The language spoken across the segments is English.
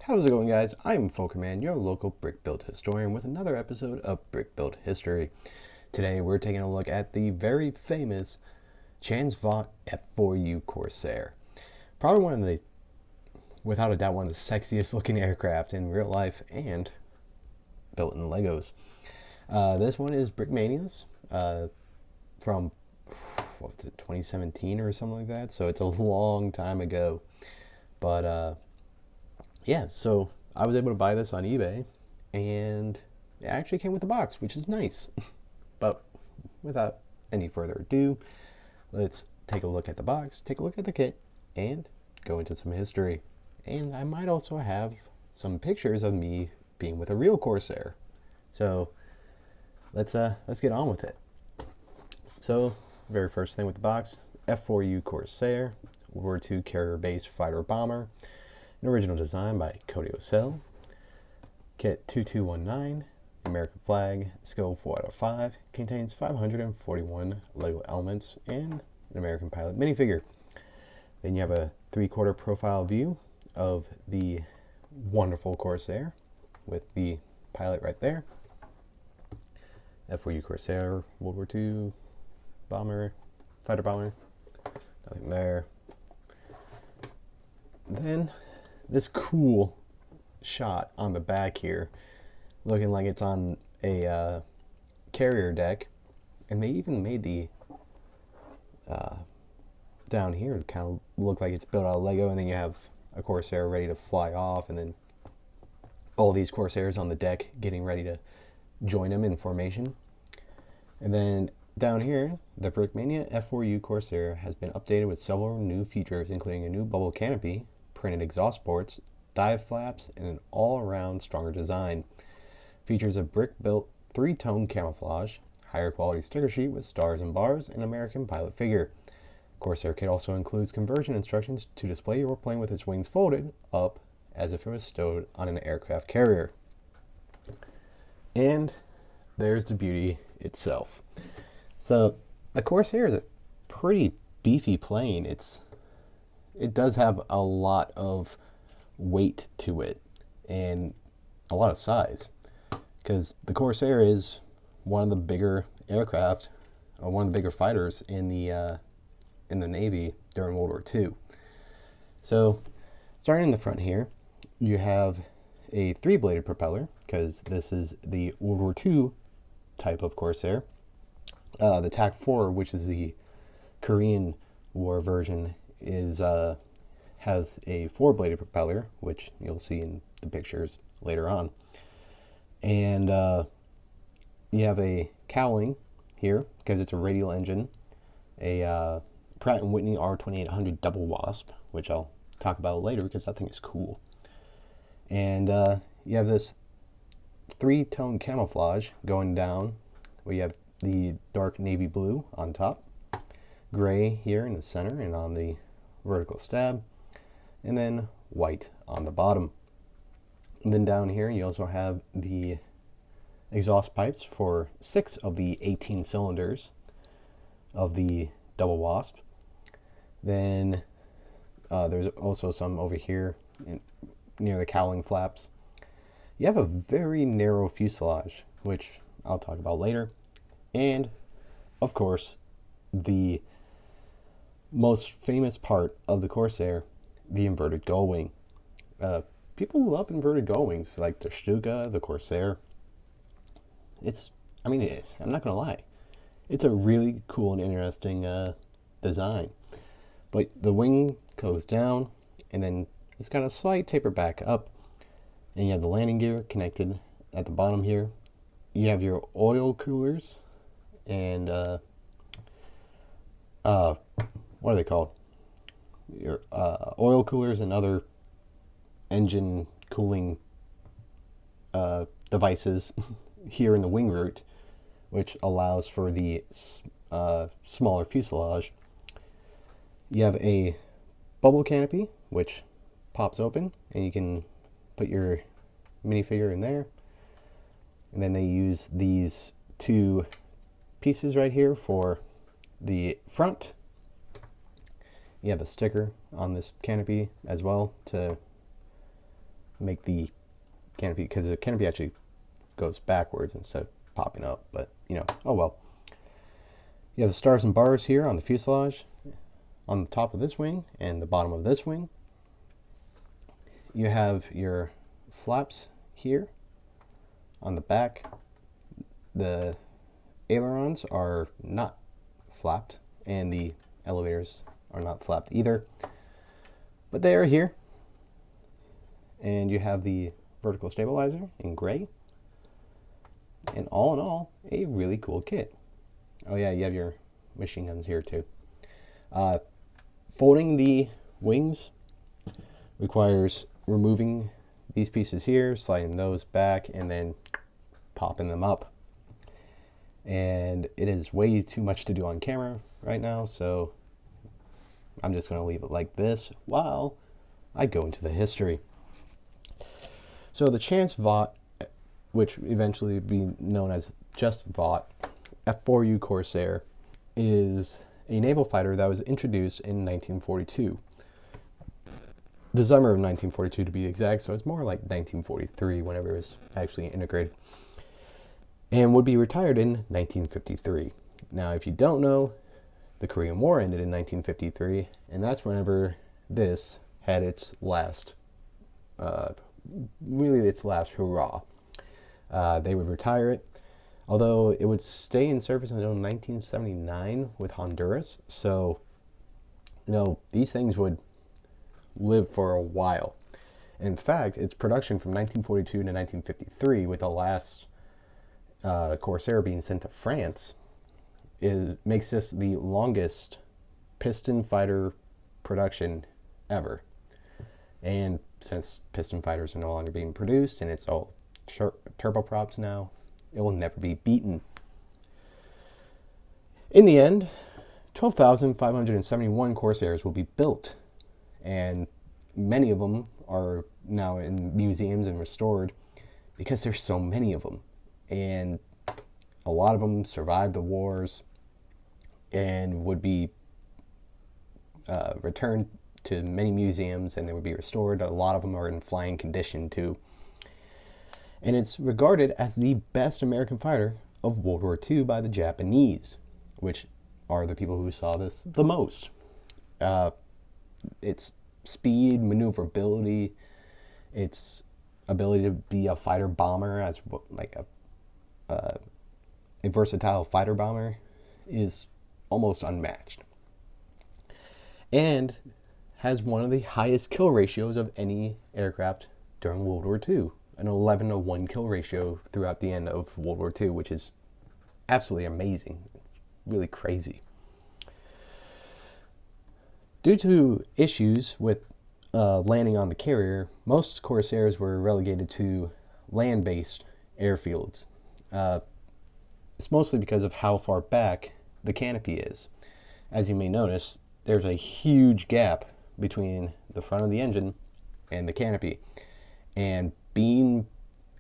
How's it going, guys? I'm Folkerman, your local brick build historian, with another episode of Brick Build History. Today we're taking a look at the very famous Vought F4U Corsair. Probably one of the, without a doubt, one of the sexiest looking aircraft in real life and built in Legos. This one is Brickmania's from, what was it, 2017 or something like that, so it's a long time ago. But yeah, so I was able to buy this on eBay, and it actually came with a box, which is nice. But without any further ado, let's take a look at the box, take a look at the kit, and go into some history. And I might also have some pictures of me being with a real Corsair. So let's get on with it. So very first thing with the box, F4U Corsair, World War II carrier-based fighter bomber. An original design by Cody Osell. Kit 2219, American flag, skill 4 out of 5, contains 541 Lego elements and an American pilot minifigure. Then you have a 3/4 profile view of the wonderful Corsair with the pilot right there. F4U Corsair, World War II bomber, fighter bomber, nothing there. Then this cool shot on the back here, looking like it's on a carrier deck, and they even made the down here to kind of look like it's built out of Lego, and then you have a Corsair ready to fly off, and then all these Corsairs on the deck getting ready to join them in formation. And then down here, the Brickmania F4U Corsair has been updated with several new features, including a new bubble canopy, printed exhaust ports, dive flaps, and an all-around stronger design. Features a brick-built 3-tone camouflage, higher quality sticker sheet with stars and bars, and American pilot figure. Corsair kit also includes conversion instructions to display your plane with its wings folded up as if it was stowed on an aircraft carrier. And there's the beauty itself. So the Corsair is a pretty beefy plane. It does have a lot of weight to it and a lot of size, because the Corsair is one of the bigger aircraft, or one of the bigger fighters in the Navy during World War II. So starting in the front here, you have a 3-bladed propeller, because this is the World War II type of Corsair. The TAC 4, which is the Korean War version, has a 4-bladed propeller, which you'll see in the pictures later on. And you have a cowling here, because it's a radial engine, a Pratt & Whitney R2800 double wasp, which I'll talk about later because that thing is cool. And you have this 3-tone camouflage going down, where you have the dark navy blue on top, gray here in the center and on the vertical stab, and then white on the bottom. And then down here you also have the exhaust pipes for 6 of the 18 cylinders of the double wasp. Then there's also some over here near the cowling flaps. You have a very narrow fuselage, which I'll talk about later. And of course, the most famous part of the Corsair, the inverted gull wing. People love inverted gull wings, like the Stuka, the Corsair. I'm not gonna lie, it's a really cool and interesting design. But the wing goes down, and then it's got a slight taper back up, and you have the landing gear connected at the bottom here. You have your oil coolers, and what are they called? Your oil coolers and other engine cooling devices here in the wing root, which allows for the smaller fuselage. You have a bubble canopy, which pops open, and you can put your minifigure in there. And then they use these 2 pieces right here for the front. You have a sticker on this canopy as well to make the canopy, because the canopy actually goes backwards instead of popping up, but you know, oh well. You have the stars and bars here on the fuselage, on the top of this wing and the bottom of this wing. You have your flaps here on the back. The ailerons are not flapped, and the elevators are not flapped either, but they are here. And you have the vertical stabilizer in gray. And all in all, a really cool kit. Oh yeah, you have your machine guns here too. Folding the wings requires removing these pieces here, sliding those back, and then popping them up. And it is way too much to do on camera right now, so I'm just going to leave it like this while I go into the history. So the Chance Vought, which eventually would be known as just Vought, F4U Corsair, is a naval fighter that was introduced in 1942. The summer of 1942 to be exact, so it's more like 1943 whenever it was actually integrated, and would be retired in 1953. Now, if you don't know, the Korean War ended in 1953, and that's whenever this had its last, really its last hurrah. They would retire it, although it would stay in service until 1979 with Honduras. So, you know, these things would live for a while. In fact, its production from 1942 to 1953, with the last Corsair being sent to France, makes this the longest piston fighter production ever. And since piston fighters are no longer being produced and it's all turboprops now, it will never be beaten. In the end, 12,571 Corsairs will be built, and many of them are now in museums and restored because there's so many of them. And a lot of them survived the wars and would be returned to many museums, and they would be restored. A lot of them are in flying condition too. And it's regarded as the best American fighter of World War II by the Japanese, which are the people who saw this the most. Its speed, maneuverability, its ability to be a fighter bomber, as like a versatile fighter bomber, is almost unmatched, and has one of the highest kill ratios of any aircraft during World War II, an 11-to-1 kill ratio throughout the end of World War II, which is absolutely amazing, really crazy. Due to issues with landing on the carrier, most Corsairs were relegated to land-based airfields. It's mostly because of how far back the canopy is. As you may notice, there's a huge gap between the front of the engine and the canopy. And being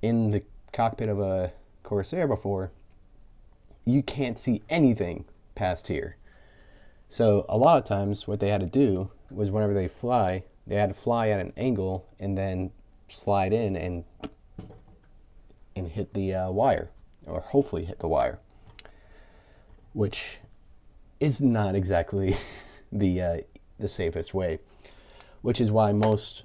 in the cockpit of a Corsair before, you can't see anything past here. So a lot of times what they had to do was, whenever they had to fly at an angle and then slide in and hit the wire, or hopefully hit the wire, which is not exactly the safest way, which is why most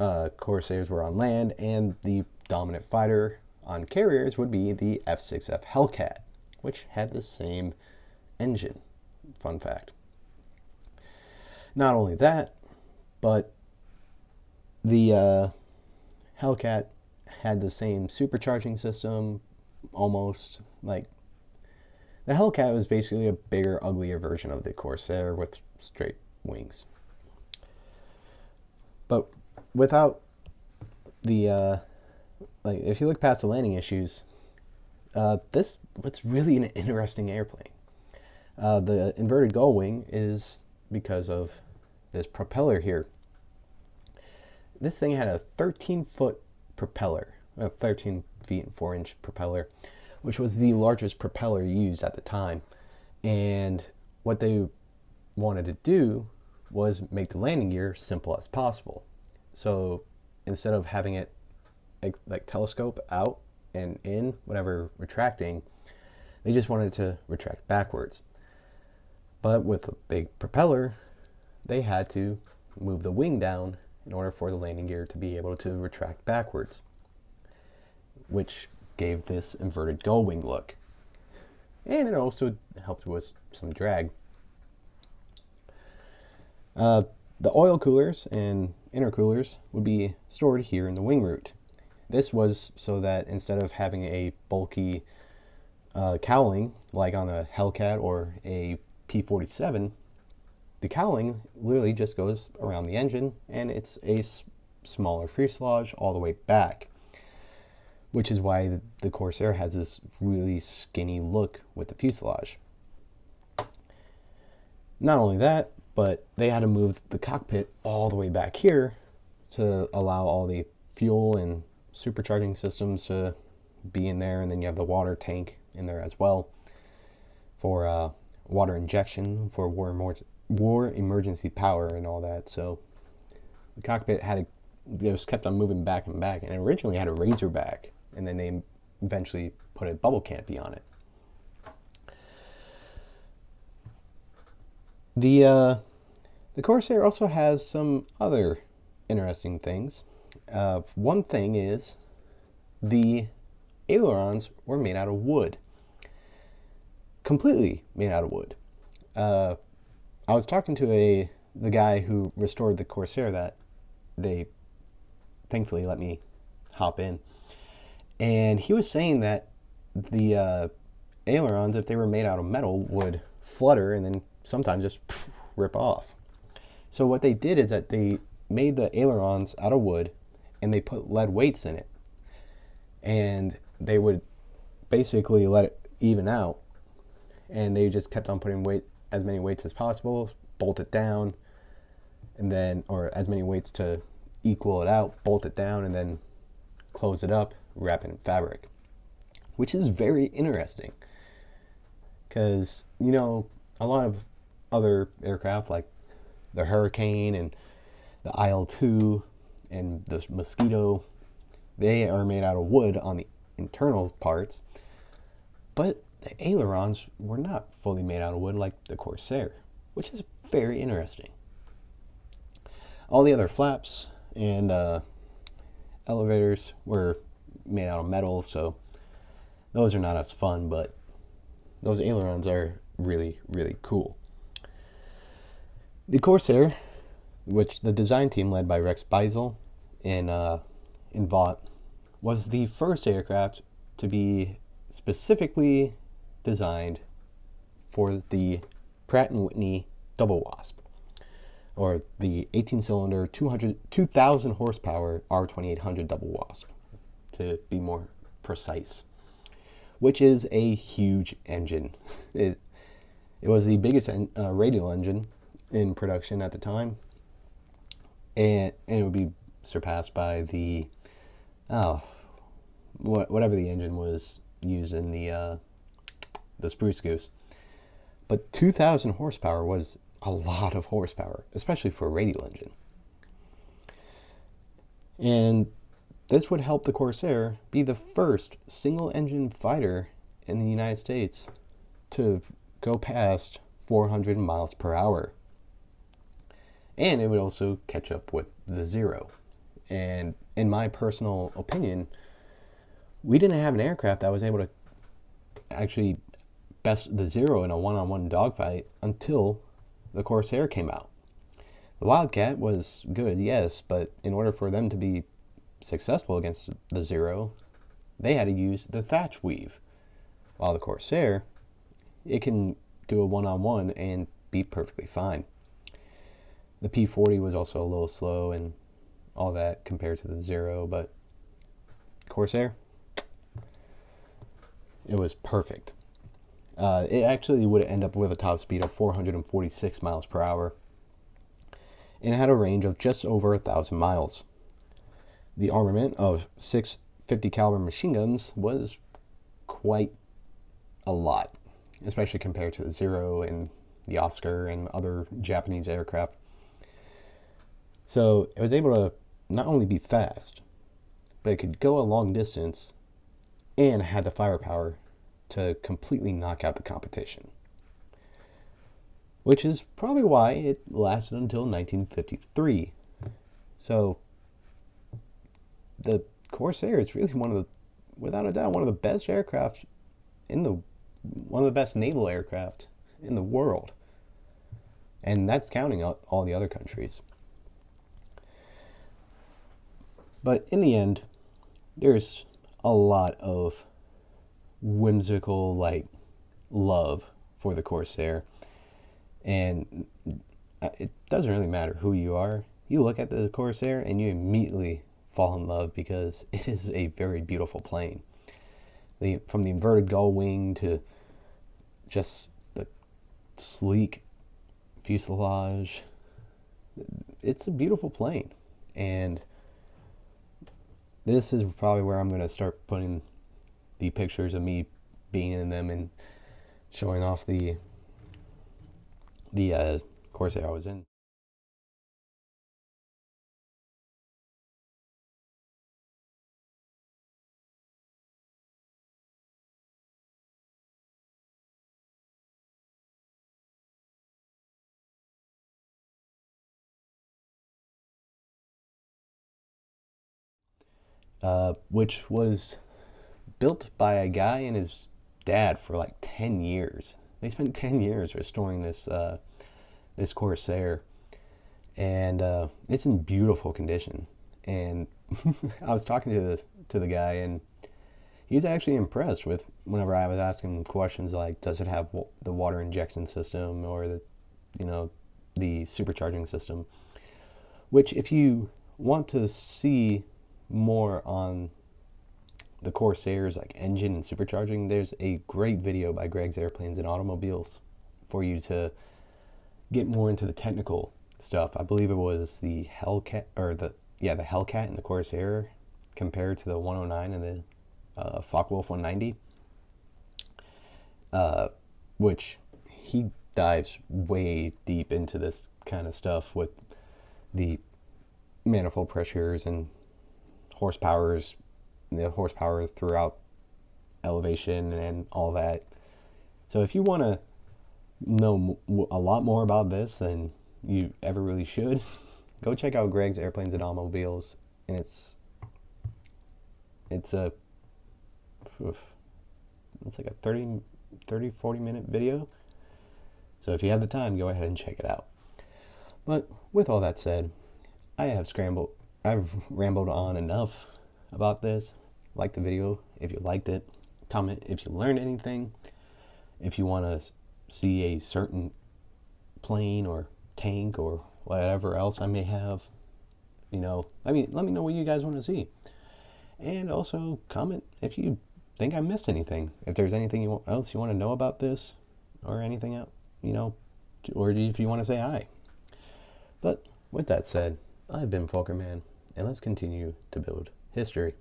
Corsairs were on land, and the dominant fighter on carriers would be the F6F Hellcat, which had the same engine. Fun fact. Not only that, but the Hellcat had the same supercharging system, almost. Like, the Hellcat was basically a bigger, uglier version of the Corsair with straight wings. But without the, if you look past the landing issues, this was really an interesting airplane. The inverted gull wing is because of this propeller here. This thing had a 13-foot propeller, a 13 feet and 4-inch propeller, which was the largest propeller used at the time. And what they wanted to do was make the landing gear simple as possible. So instead of having it like telescope out and in whenever retracting, they just wanted to retract backwards. But with a big propeller, they had to move the wing down in order for the landing gear to be able to retract backwards, which gave this inverted gull wing look. And it also helped with some drag. The oil coolers and intercoolers would be stored here in the wing root. This was so that instead of having a bulky cowling like on a Hellcat or a P-47, the cowling literally just goes around the engine, and it's a smaller fuselage all the way back, which is why the Corsair has this really skinny look with the fuselage. Not only that, but they had to move the cockpit all the way back here to allow all the fuel and supercharging systems to be in there, and then you have the water tank in there as well for water injection for war emergency power and all that. So the cockpit just kept on moving back and back, and it originally had a razor back, and then they eventually put a bubble canopy on it. The Corsair also has some other interesting things. One thing is the ailerons were made out of wood. Completely made out of wood. I was talking to the guy who restored the Corsair that they thankfully let me hop in. And he was saying that the ailerons, if they were made out of metal, would flutter and then sometimes just rip off. So what they did is that they made the ailerons out of wood and they put lead weights in it. And they would basically let it even out. And they just kept on putting as many weights as possible, bolt it down, and then, or as many weights to equal it out, bolt it down, and then close it up, wrap it in fabric. Which is very interesting. Because, you know, a lot of other aircraft like the Hurricane and the IL-2 and the Mosquito, they are made out of wood on the internal parts, but the ailerons were not fully made out of wood like the Corsair, which is very interesting. All the other flaps and elevators were made out of metal, so those are not as fun, but those ailerons are really, really cool. The Corsair, which the design team led by Rex Beisel in Vought, was the first aircraft to be specifically designed for the Pratt & Whitney Double Wasp, or the 18-cylinder 2,000 horsepower R2800 Double Wasp, to be more precise, which is a huge engine. It was the biggest radial engine in production at the time, and it would be surpassed by the whatever the engine was used in the Spruce Goose. But 2,000 horsepower was a lot of horsepower, especially for a radial engine. And this would help the Corsair be the first single-engine fighter in the United States to go past 400 miles per hour. And it would also catch up with the Zero. And in my personal opinion, we didn't have an aircraft that was able to actually best the Zero in a one-on-one dogfight until the Corsair came out. The Wildcat was good, yes, but in order for them to be successful against the Zero, they had to use the thatch weave. While the Corsair, it can do a one-on-one and be perfectly fine. The P-40 was also a little slow and all that compared to the Zero, but Corsair, it was perfect. It actually would end up with a top speed of 446 miles per hour, and it had a range of just over 1,000 miles. The armament of 6 50 caliber machine guns was quite a lot, especially compared to the Zero and the Oscar and other Japanese aircraft. So it was able to not only be fast, but it could go a long distance and had the firepower to completely knock out the competition. Which is probably why it lasted until 1953. So the Corsair is really without a doubt, one of the best aircraft one of the best naval aircraft in the world. And that's counting all the other countries. But in the end, there's a lot of whimsical, love for the Corsair. And it doesn't really matter who you are. You look at the Corsair and you immediately fall in love because it is a very beautiful plane. From the inverted gull wing to just the sleek fuselage, it's a beautiful plane. And this is probably where I'm going to start putting the pictures of me being in them and showing off the Corsair I was in. Which was built by a guy and his dad for like 10 years. They spent 10 years restoring this Corsair, and it's in beautiful condition. And I was talking to the guy, and he's actually impressed with whenever I was asking him questions like, does it have the water injection system or the supercharging system? Which, if you want to see more on the Corsair's engine and supercharging, there's a great video by Greg's Airplanes and Automobiles for you to get more into the technical stuff. I believe it was the Hellcat the Hellcat and the Corsair compared to the 109 and the Focke-Wulf 190, which he dives way deep into this kind of stuff with the manifold pressures and the horsepower throughout elevation and all that. So if you want to know a lot more about this than you ever really should, go check out Greg's Airplanes and Automobiles, and it's like a 40 minute video. So if you have the time, go ahead and check it out. But with all that said, I've rambled on enough about this. Like the video if you liked it. Comment if you learned anything. If you want to see a certain plane or tank or whatever else I may have, let me know what you guys want to see. And also comment if you think I missed anything. If there's anything else you want to know about this or anything else, or if you want to say hi. But with that said, I've been Folkerman, and let's continue to build history.